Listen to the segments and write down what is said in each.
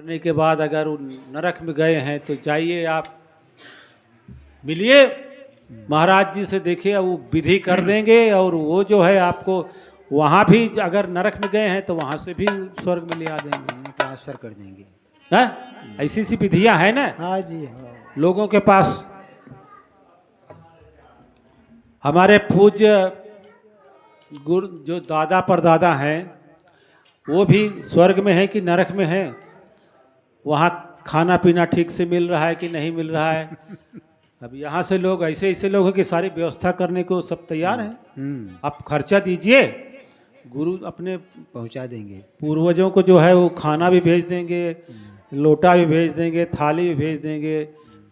मरने के बाद अगर वो नरक में गए हैं तो जाइए आप मिलिए महाराज जी से, देखिए वो विधि कर देंगे और वो जो है आपको वहाँ भी अगर नरक में गए हैं तो वहाँ से भी स्वर्ग में ले आ देंगे, ट्रांसफर कर देंगे। हैं? ऐसी सी विधियाँ हैं ना हाँ जी, हाँ। लोगों के पास। हमारे पूज्य गुरु जो दादा परदादा हैं वो भी स्वर्ग में है कि नरक में है, वहाँ खाना पीना ठीक से मिल रहा है कि नहीं मिल रहा है। अब यहाँ से लोग ऐसे ऐसे लोग हैं कि सारी व्यवस्था करने को सब तैयार हैं। आप खर्चा दीजिए, गुरु अपने पहुंचा देंगे। पूर्वजों को जो है वो खाना भी भेज देंगे, लोटा भी भेज देंगे, थाली भी भेज देंगे,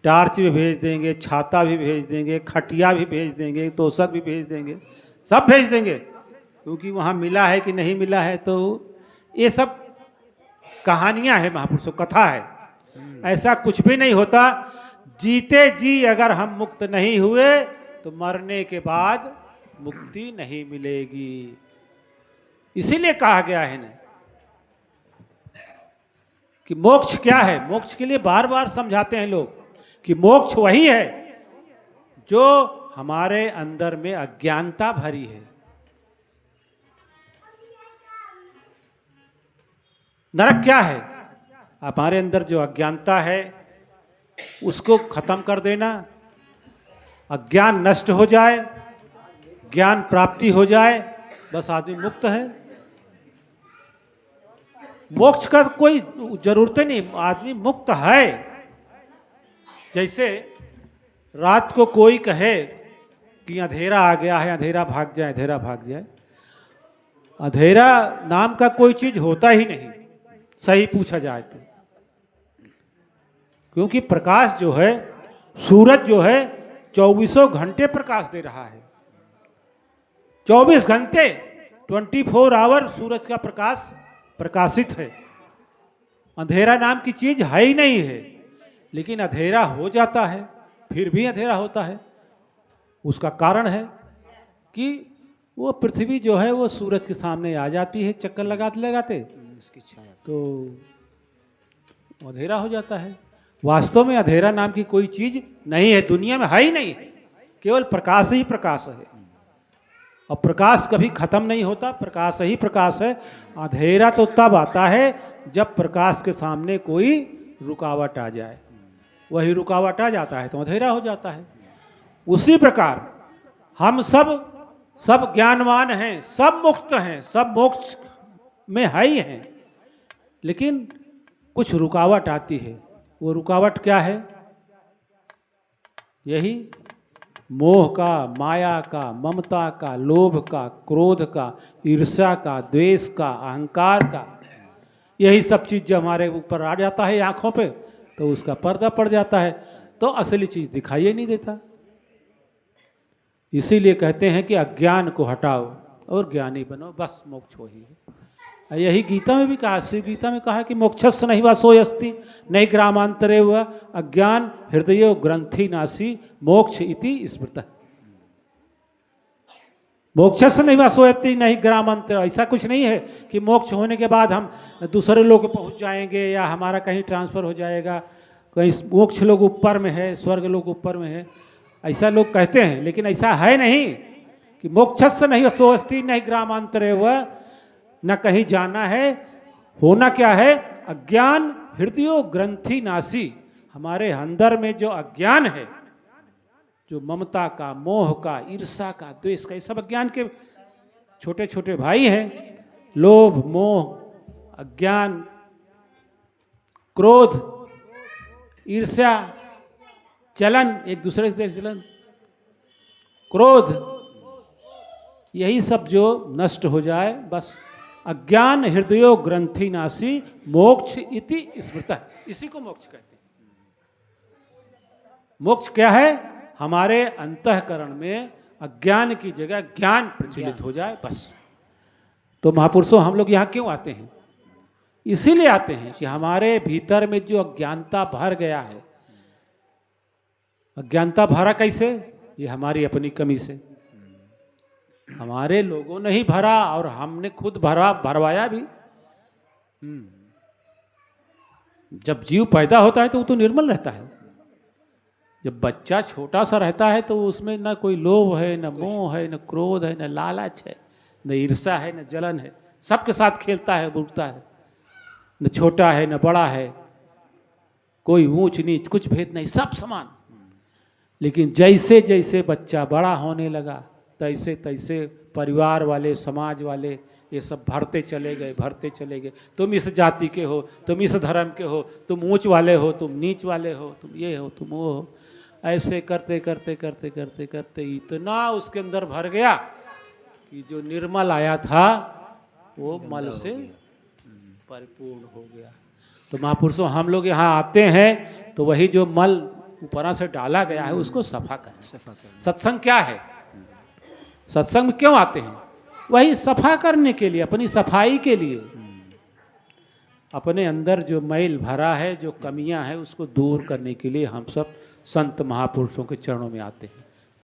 टार्च भी भेज देंगे, छाता भी भेज देंगे, खटिया भी भेज देंगे, तोशक भी भेज देंगे, सब भेज देंगे, क्योंकि वहाँ मिला है कि नहीं मिला है। तो ये सब कहानियाँ हैं, महापुरुषों कथा है, ऐसा कुछ भी नहीं होता। जीते जी अगर हम मुक्त नहीं हुए तो मरने के बाद मुक्ति नहीं मिलेगी। इसीलिए कहा गया है ना कि मोक्ष क्या है। मोक्ष के लिए बार बार समझाते हैं लोग कि मोक्ष वही है जो हमारे अंदर में अज्ञानता भरी है। नरक क्या है? हमारे अंदर जो अज्ञानता है उसको खत्म कर देना, अज्ञान नष्ट हो जाए, ज्ञान प्राप्ति हो जाए, बस आदमी मुक्त है। मोक्ष का कोई जरूरत नहीं, आदमी मुक्त है। जैसे रात को कोई कहे कि अंधेरा आ गया है, अंधेरा भाग जाए, अंधेरा भाग जाए। अंधेरा नाम का कोई चीज होता ही नहीं, सही पूछा जाए तो, क्योंकि प्रकाश जो है, सूरज जो है 24 घंटे प्रकाश दे रहा है। 24 घंटे 24 आवर सूरज का प्रकाश प्रकाशित है। अंधेरा नाम की चीज है ही नहीं है, लेकिन अंधेरा हो जाता है, फिर भी अंधेरा होता है। उसका कारण है कि वो पृथ्वी जो है वो सूरज के सामने आ जाती है चक्कर लगाते लगाते, उसकी छाया, तो अंधेरा हो जाता है। वास्तव में अंधेरा नाम की कोई चीज नहीं है, दुनिया में है ही नहीं, केवल प्रकाश ही प्रकाश है। और प्रकाश कभी खत्म नहीं होता, प्रकाश ही प्रकाश है। अंधेरा तो तब आता है जब प्रकाश के सामने कोई रुकावट आ जाए, वही रुकावट आ जाता है तो अंधेरा हो जाता है। उसी प्रकार हम सब ज्ञानवान हैं, सब मुक्त हैं, सब मोक्ष में है ही हैं, लेकिन कुछ रुकावट आती है। वो रुकावट क्या है? यही मोह का, माया का, ममता का, लोभ का, क्रोध का, ईर्ष्या का, द्वेष का, अहंकार का, यही सब चीज जब हमारे ऊपर आ जाता है आंखों पे तो उसका पर्दा पड़ जाता है, तो असली चीज दिखाई नहीं देता। इसीलिए कहते हैं कि अज्ञान को हटाओ और ज्ञानी बनो, बस मोक्ष वही है। यही गीता में भी कहा, श्री गीता में कहा कि मोक्षस्स नहीं वा सोय अस्ति नहीं ग्रामांतरे हुआ अज्ञान हृदय ग्रंथि नासी मोक्ष इति स्मृतः। मोक्षस्स नहीं वा सोय अस्ति नहीं ग्रामांतर, ऐसा कुछ नहीं है कि मोक्ष होने के बाद हम दूसरे लोग पहुंच जाएंगे या हमारा कहीं ट्रांसफर हो जाएगा, कहीं मोक्ष लोग ऊपर में है, स्वर्ग लोग ऊपर में है, ऐसा लोग कहते हैं, लेकिन ऐसा है नहीं कि मोक्षस्स नहीं सोय अस्ति नहीं ग्रामांतरे हुआ, न कहीं जाना है। होना क्या है? अज्ञान हृदय ग्रंथि नासी, हमारे अंदर में जो अज्ञान है, जो ममता का, मोह का, ईर्ष्या का, द्वेष का, ये सब अज्ञान के छोटे छोटे भाई हैं। लोभ, मोह, अज्ञान, क्रोध, ईर्ष्या, चलन, एक दूसरे से चलन, क्रोध, यही सब जो नष्ट हो जाए, बस अज्ञान हृदयो ग्रंथि नासी मोक्ष इति स्मृतः, इसी को मोक्ष कहते हैं। मोक्ष क्या है? हमारे अंतःकरण में अज्ञान की जगह ज्ञान प्रचलित हो जाए, बस। तो महापुरुषों, हम लोग यहाँ क्यों आते हैं? इसीलिए आते हैं कि हमारे भीतर में जो अज्ञानता भर गया है, अज्ञानता भरा कैसे? ये हमारी अपनी कमी से। हमारे लोगों ने ही भरा और हमने खुद भरवाया भी। जब जीव पैदा होता है तो वो तो निर्मल रहता है। जब बच्चा छोटा सा रहता है तो उसमें न कोई लोभ है, न मोह है, न क्रोध है, न लालच है, न ईर्ष्या है, न जलन है। सबके साथ खेलता है, बुझता है, न छोटा है न बड़ा है, कोई ऊंच नीच कुछ भेद नहीं, सब समान। लेकिन जैसे जैसे बच्चा बड़ा होने लगा तैसे तैसे परिवार वाले, समाज वाले ये सब भरते चले गए। तुम इस जाति के हो, तुम इस धर्म के हो, तुम ऊंच वाले हो, तुम नीच वाले हो, तुम ये हो, तुम वो हो। ऐसे करते करते करते करते करते इतना उसके अंदर भर गया कि जो निर्मल आया था वो मल से परिपूर्ण हो गया। तो महापुरुषों, हम लोग यहाँ आते हैं तो वही जो मल ऊपर से डाला गया है उसको सफा करें। सत्संग क्या है? सत्संग में क्यों आते हैं? वही सफा करने के लिए, अपनी सफाई के लिए। अपने अंदर जो मैल भरा है, जो कमियां हैं, उसको दूर करने के लिए हम सब संत महापुरुषों के चरणों में आते हैं।